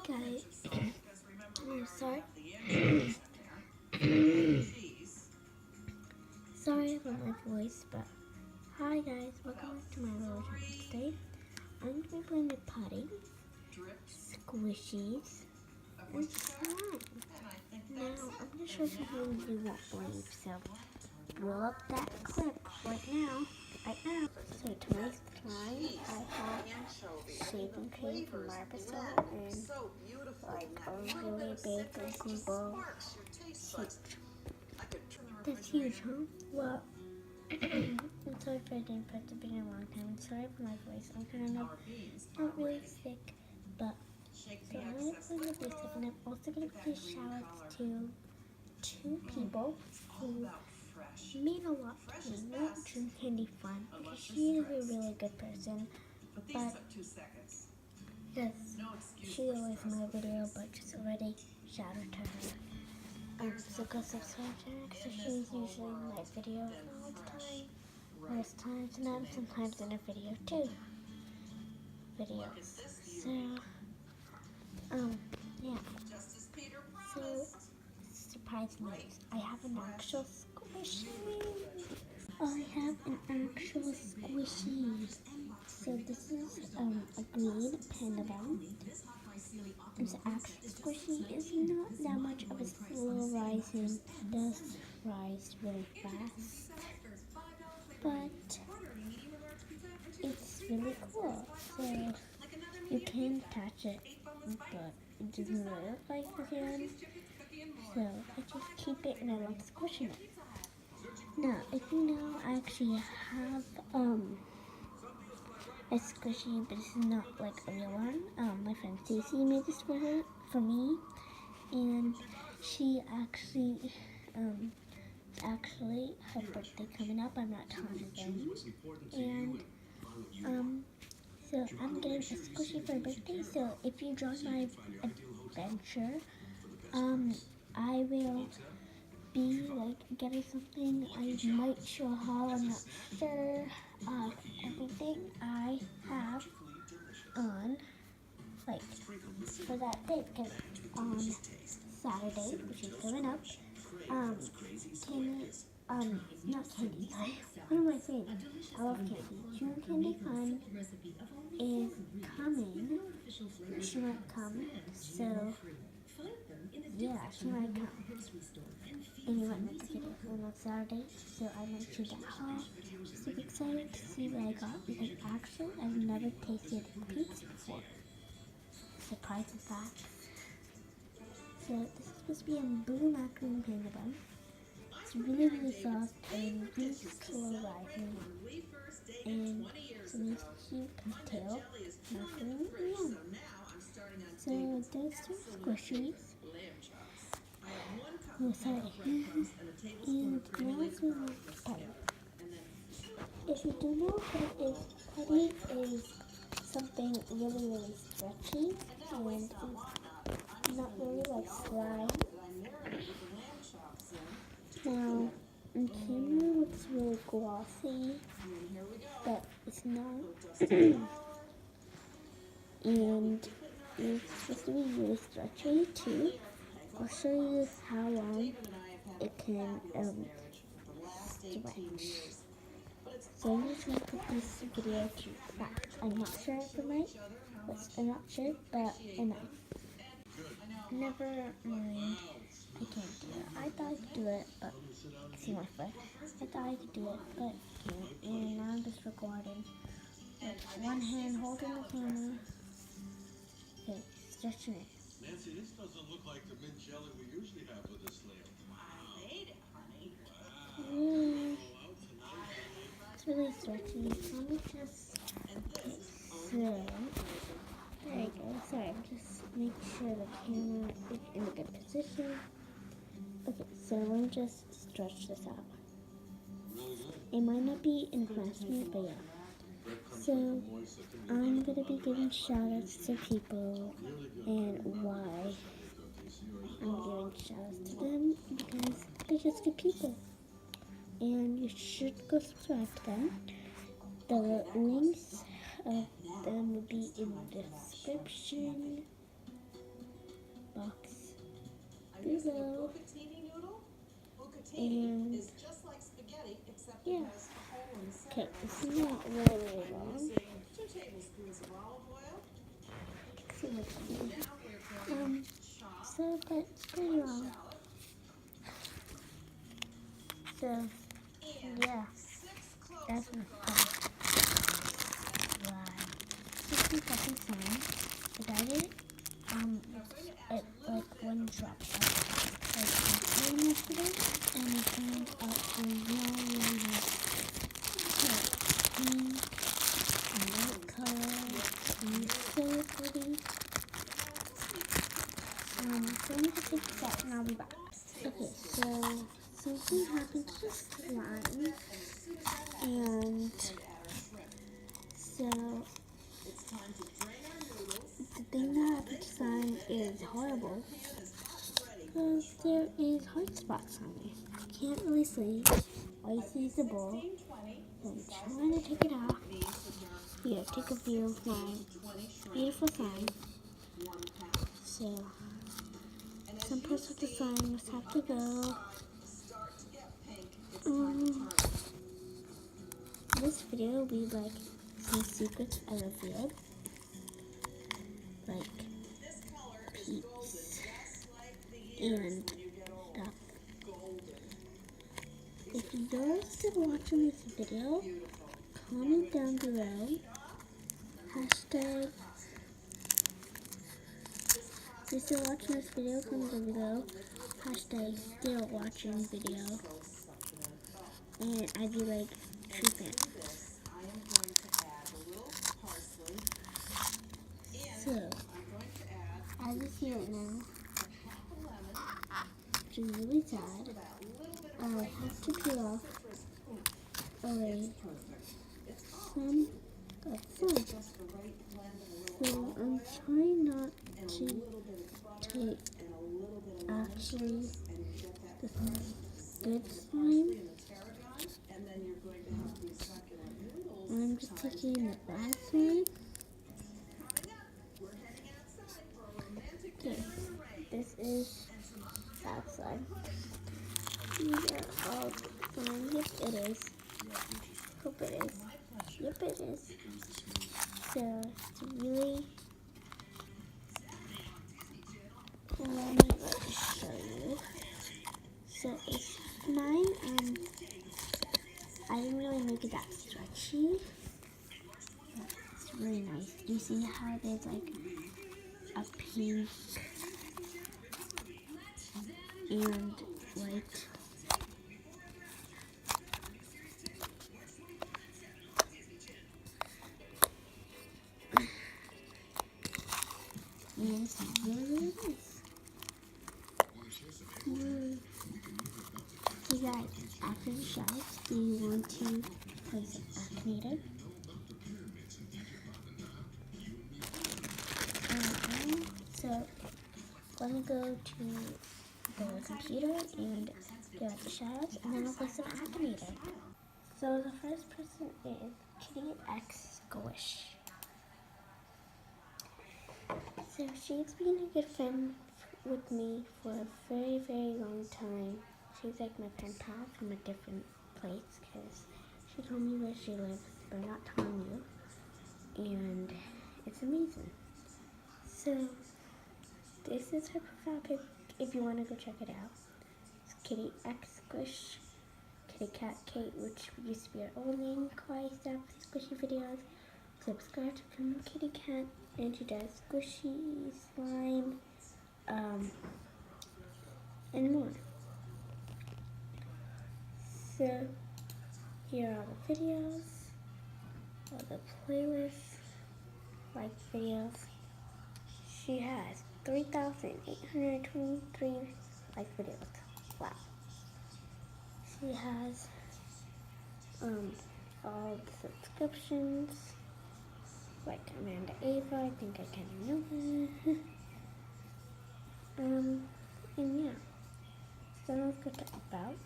guys. I'm sorry. Sorry about my voice, but hi guys, welcome back to my little channel. Today, I'm going to be playing with putty, squishes, and slime. Now, I'm going to show you something you won't believe, so roll up that clip right now. So to make slime, I have shaving cream from Barbasol and like a really big glue. Huge. That's huge, huh? Well, I'm sorry if I didn't put the video in a long time. I'm sorry for my voice. I'm kind of not really sick, but so I'm going to play with this, and I'm also going to give shout outs to two people who mean a lot to me. Not Dream Candy Fun, because she is a really good person, but yes, she always in my video, but just already shout out to her. So go subscribe to her, because she's usually in my videos all the time. Most times, and I'm sometimes in a video too. So, yeah. So, surprise news. I have an actual squishy. I have an actual squishy. So this is a green panda bun. It's actual squishy. It's not that much of a slow rising. It does rise really fast, but it's really cool. So you can touch it, but it doesn't really look like the can. So I just keep it and I love squishing it. Now, if you know, I actually have a squishy, but it's not like a real one. My friend Stacy made this for me, and she actually it's actually her birthday coming up. I'm not telling her when, and so I'm getting a squishy for her birthday. So if you join my adventure, I will be like getting something. I might show how. I'm not sure of everything I have on like for that day, because on Saturday, which is coming up, candy, not candy, sorry, what am I saying? I love candy. June Candy Fun is coming. She might come, so yeah, she might come. And you might make a video on Saturday, so I mentioned that haul. Super excited to see what I got, because actually I've never tasted pizza before. Surprise that. So this is supposed to be a blue macaroon panda bun. It's really soft and really slow rising. And it's a nice cute tail macaroon. Yeah. So those two squishies. Oh, sorry. And now let's move on to putty. If you don't know what putty is something really stretchy and it's not really like slime. Now, on camera it looks really glossy, but it's not. And it's supposed to be really stretchy too. I'll show you how long it can stretch. So I'm just going to put this video to fact. I'm not sure if it might, I'm not sure, but I might. Never mind. I can't do it. I thought I could do it, but see my foot. I thought I could do it, but I can't. And now I'm just recording with one hand holding the camera. Okay, stretching it. Nancy, this doesn't look like the mint jelly we usually have with this lamb. I made it, honey. Really? It's really stretchy. So let me just. Okay, so. There you go. Sorry, I'm just making sure the camera is in a good position. Okay, so let me just stretch this out. It might not be in front of me, but yeah. So, I'm going to be giving shout-outs to people, and why I'm giving shout-outs to them, because they're just good people. And you should go subscribe to them. The links of them will be in the description. slow. Bucatini noodle? And Bucatini is just like spaghetti, except yeah. it has a hole in the center. Okay, this is not really I'm long. using 2 tablespoons of olive oil. So let's see. Now we're going to chop So but it's pretty long. shallot So and yeah, 6 cloves that's of enough. garlic. Right. 60 seconds time. Is that it? I'm going to add It a little like bit one of drop like one yesterday, and it turned out to really nice. Pink and white color, and it's so pretty. So I'm going to take a sec and I'll be back. Okay, so something happened to the slime, and so It's time to drain our noodles. the thing that happened to slime is horrible. Because there is hard spots on it. I can't really see. All you see is the bowl. I'm trying to take it off. Here, take a view of my beautiful slime. So, some parts of the slime must have to go. This video will be like some secrets I revealed. Like peeps and stuff. If you're still watching this video, comment down below. Hashtag. If you're still watching this video, comment down below. Hashtag still watching video. And I'd be like, true fan. So, as you see right now, which is really sad, I have to peel off away some of slime. So I'm trying not to take actually the good slime. I'm just taking the bad slime. Okay, this is bad slime. These are all slime. Yep, it is. Hope it is. Yep, it is. So, it's really... Let me show you. So, it's mine, I didn't really make it that stretchy. It's really nice. You see how there's like a pink and white. And it's really, really nice. So guys, after the shots, do you want to place it activated? So let me go to the computer and go at the shadows, and then I'll place an activator. So the first person is Kitty X Squish. So she's been a good friend with me for a very, very long time. She's like my pen pal from a different place because she told me where she lives, but I'm not telling you. And it's amazing. So this is her profile pic if you want to go check it out. It's Kitty X Squish, Kitty Cat Kate, which used to be our old name, Kawaii stuff, squishy videos. Subscribe to become a kitty cat, and she does squishy, slime, and more. So here are all the videos, all the playlists, like videos. She has 3,823 like videos. Wow. She has all the subscriptions, like Amanda Ava, I think I can know that. And yeah. So let's go to about.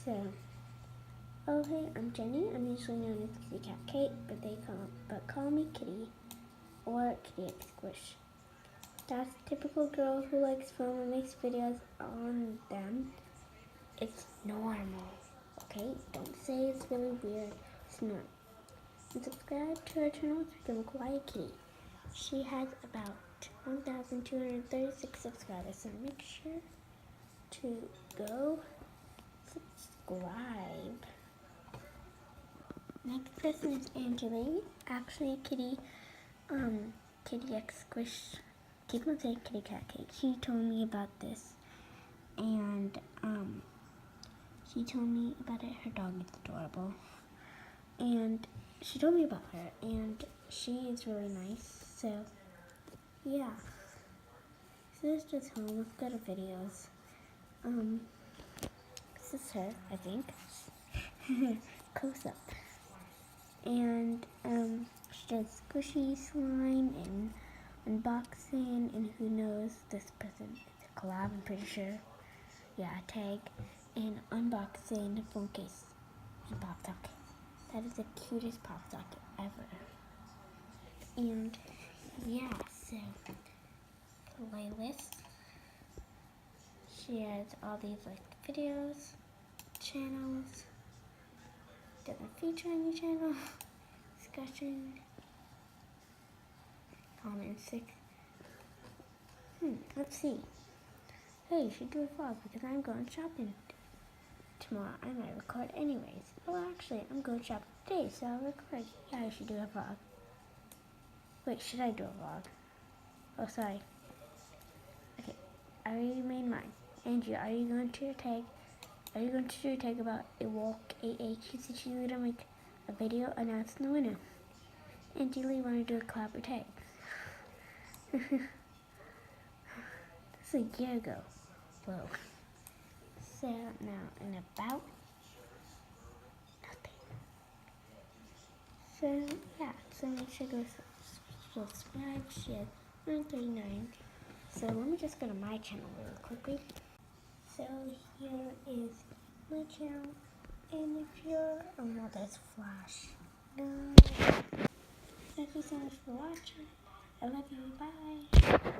So, oh hey, I'm Jenny. I'm usually known as Kitty Cat Kate, but call me Kitty or Kitty X Squish. That's a typical girl who likes film and makes videos on them. It's normal. Okay? Don't say it's really weird. It's not. And subscribe to her channel to become a quiet kitty. She has about 1,236 subscribers, so make sure to go subscribe. Next person is Angela. Actually, Kitty X Squish. Keep on saying Kitty Cat Cake. She told me about this, and she told me about it. Her dog is adorable, and she told me about her, and she is really nice. So yeah, so this is just home. Let's go to videos. This is her, I think. Close up. And she does squishy slime and unboxing, and who knows, this person is a collab, I'm pretty sure. Yeah, tag and unboxing phone case and pop socket. That is the cutest pop socket ever. And yeah, so playlist. She has all these like videos, channels, doesn't feature any channel, discussion, comment 6. Let's see. Hey, you should do a vlog because I'm going shopping tomorrow. I might record anyways. Well, actually, I'm going shopping today, so I'll record. Yeah, I should do a vlog. Wait, should I do a vlog? Oh, sorry. Okay, I already made mine. Angie, are you going to tag? Are you going to do a tag about a walk AA Kissy Leader to make a video announcing the winner? Angie Lee want to do a collab or tag? This is a year ago. Whoa. So now in about nothing. So yeah, so make sure to subscribe. She has 139. So let me just go to my channel really quickly. So here is my channel, and if you're, oh no, there's Flash. No. Thank you so much for watching. I love you. Bye.